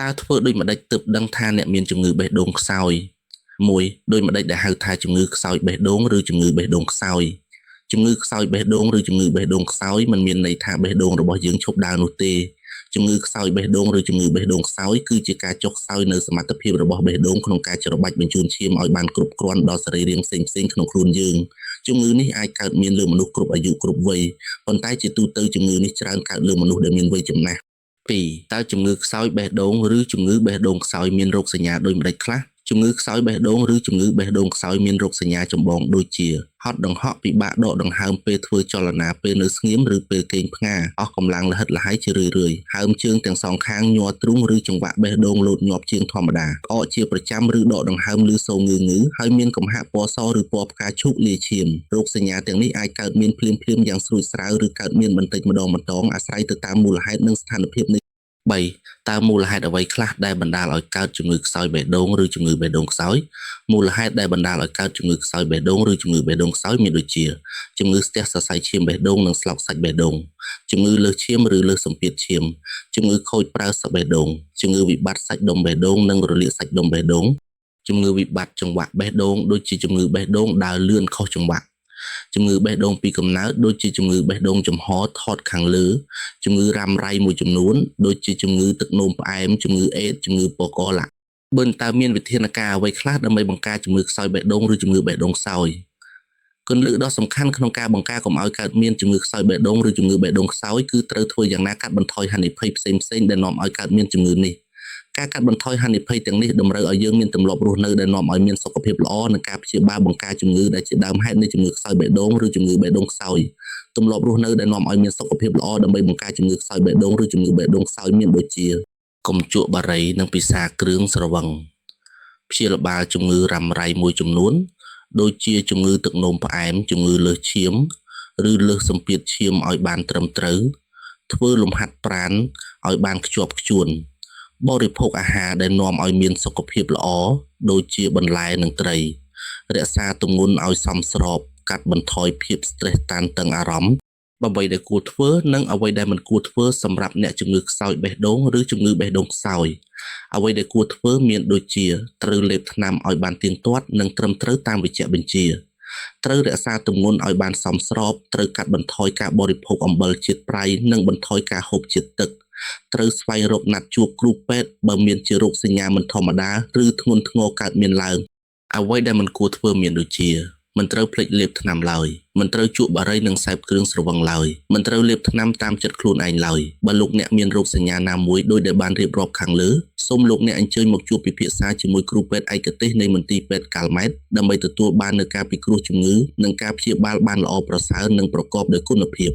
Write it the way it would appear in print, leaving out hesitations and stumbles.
តើធ្វើដូចម្ដេចទើបដឹងថាអ្នកមានជំងឺបេះដូងខ្សោយមួយដូចម្ដេចដែលហៅថាជំងឺខ្សោយបេះដូងឬជំងឺបេះដូងខ្សោយជំងឺខ្សោយបេះដូងឬជំងឺបេះដូងខ្សោយមិនមានន័យថាបេះដូងរបស់យើងឈប់ដើរនោះទេជំងឺខ្សោយបេះដូងឬជំងឺបេះដូងខ្សោយគឺជាការចុះខ្សោយនៅសមត្ថភាពរបស់បេះដូងក្នុងការច្របាច់បញ្ជូនឈាមឲ្យបានគ្រប់គ្រាន់ដល់សរីរាង្គផ្សេងៗក្នុងខ្លួនយើងជំងឺនេះអាចកើតមានលើមនុស្សគ្រប់អាយុគ្រប់វ័យប៉ុន្តែជាទូទៅជំងឺនេះច្រើនកើតលើមនុស្សដែលមានវ័យចំណាស់ 2. តើជំងឺខ្សោយបេះដូងឬជំងឺបេះដូងខ្សោយមានរោគសញ្ញាដូចម្ដេចខ្លះជំងឺខ្សោយបេះដូងឬជំងឺបេះដូងខ្សោយមានរោគសញ្ញាចម្បងដូចជាហត់ដង្ហក់ពិបាកដកដង្ហើមពេលធ្វើចលនាពេលនៅស្ងៀមឬពេលគេងផ្ងាអស់កម្លាំងល្ហិតល្ហៃជារឿយៗហើមជើងទាំងសងខាងញ័រទ្រូងឬចង្វាក់បេះដូងលោតញាប់ជាងធម្មតាក្អកជាប្រចាំឬដកដង្ហើមឮសូរងឺហើយមានកំហាក់ពណ៌សឬពណ៌ផ្កាឈូកលាយឈាមរោគសញ្ញាទាំងនេះអាចកើតមានភ្លាមៗយ៉ាងស្រួចស្រាវឬកើតមានបន្តិចម្ដងអាស្រ័យទៅតាមមូលហេតុនិងស្ថានភាពនៃ 3. តើមូលហេតុអ្វីខ្លះដែលបណ្ដាលឲ្យកើតជំងឺខ្សោយបេះដូងឬជំងឺបេះដូងខ្សោយមូលហេតុដែលបណ្ដាលឲ្យកើតជំងឺខ្សោយបេះដូងឬជំងឺបេះដូងខ្សោយមានដូចជាជំងឺស្ទះសរសៃឈាមបេះដូងនិងស្លោកសាច់បេះដូងជំងឺលើសឈាមឬលើសសម្ពាធឈាមជំងឺខូចប្រៅសបេះដូងជំងឺវិបត្តិសាច់ដុំបេះដូងនិងរលាកសាច់ដុំបេះដូងជំងឺវិបត្តិចង្វាក់បេះដូងដូចជាជំងឺបេះដូងដើរលឿនខុសចង្វាក់ជំងឺបេះដូងពីកំណើតដូចជាជំងឺបេះដូងចំហថតខាងលើជំងឺរ៉ាំរ៉ៃមួយចំនួនដូចជាជំងឺទឹកនោមផ្អែមជំងឺអេដជំងឺពកឡាបើតើមានវិធានការអ្វីខ្លះដើម្បីបង្ការជំងឺខ្សោយបេះដូងឬជំងឺបេះដូងខ្សោយគន្លឹះដ៏សំខាន់ក្នុងការបង្ការកុំឲ្យកើតមានជំងឺខ្សោយបេះដូងឬជំងឺបេះដូងខ្សោយគឺត្រូវធ្វើយ៉ាងណាកាត់បន្ថយហានិភ័យផ្សេងៗដែលនាំឲ្យកើតមានជំងឺនេះការកាត់បន្ថយហានិភ័យទាំងនេះតម្រូវឲ្យយើងមានទម្លាប់រស់នៅដែលនាំឲ្យមានសុខភាពល្អនិងការព្យាបាលបង្ការជំងឺដែលជាដើមហេតុនៃជំងឺខ្សោយបេះដូងឬជំងឺបេះដូងខ្សោយទម្លាប់រស់នៅដែលនាំឲ្យមានសុខភាពល្អដើម្បីបង្ការជំងឺខ្សោយបេះដូងឬជំងឺបេះដូងខ្សោយមានដូចជាកុំជក់បារីនិងពិសាគ្រឿងស្រវឹងព្យាបាលជំងឺរ៉ាំរ៉ៃមួយចំនួនដូចជាជំងឺទឹកនោមផ្អែមជំងឺលើសឈាមឬលើសសម្ពាធឈាមឲ្យបានត្រឹមត្រូវធ្វើលំហាត់ប្រាណឲ្យបានខ្ជាប់ខ្ជួនបរិភោគអាហារដែលនាំឲ្យមានសុខភាពល្អដូចជាបន្លែនិងត្រីរក្សាទម្ងន់ឲ្យសមស្របកាត់បន្ថយភាពស្ត្រេសតានតឹងអារម្មណ៍អ្វីដែលគួរធ្វើនិងអ្វីដែលមិនគួរធ្វើសម្រាប់អ្នកជំងឺខ្សោយបេះដូងឬជំងឺបេះដូងខ្សោយអ្វីដែលគួរធ្វើមានដូចជាត្រូវលេបថ្នាំឲ្យបានទៀងទាត់និងត្រឹមត្រូវតាមវេជ្ជបញ្ជាត្រូវរក្សាទម្ងន់ឲ្យបានសមស្របត្រូវកាត់បន្ថយការបរិភោគអំបិលជាតិប្រៃនិងបន្ថយការហូបជាតិទឹកត្រូវស្វែងរកណាត់ជួបគ្រូពេទ្យបើមានជារោគសញ្ញាមិនធម្មតាឬធ្ងន់ធ្ងរកើតមានឡើងអ្វីដែលមិនគួរធ្វើមានដូចជាមិនត្រូវភ្លេចលេបថ្នាំឡើយមិនត្រូវជក់បារីនិងសេពគ្រឿងស្រវឹងឡើយមិនត្រូវលេបថ្នាំតាមចិត្តខ្លួនឯងឡើយបើលោកអ្នកមានរោគសញ្ញាណាមួយដោយដែលបានរៀបរាប់ខាងលើសូមលោកអ្នកអញ្ជើញមកជួបពិភាក្សាជាមួយគ្រូពេទ្យឯកទេសនៃមន្ទីរពេទ្យកាល់ម៉ែតដើម្បីទទួលបាននូវការពិគ្រោះជំងឺនិងការព្យាបាលបានល្អប្រសើរនិងប្រកបដោយគុណភាព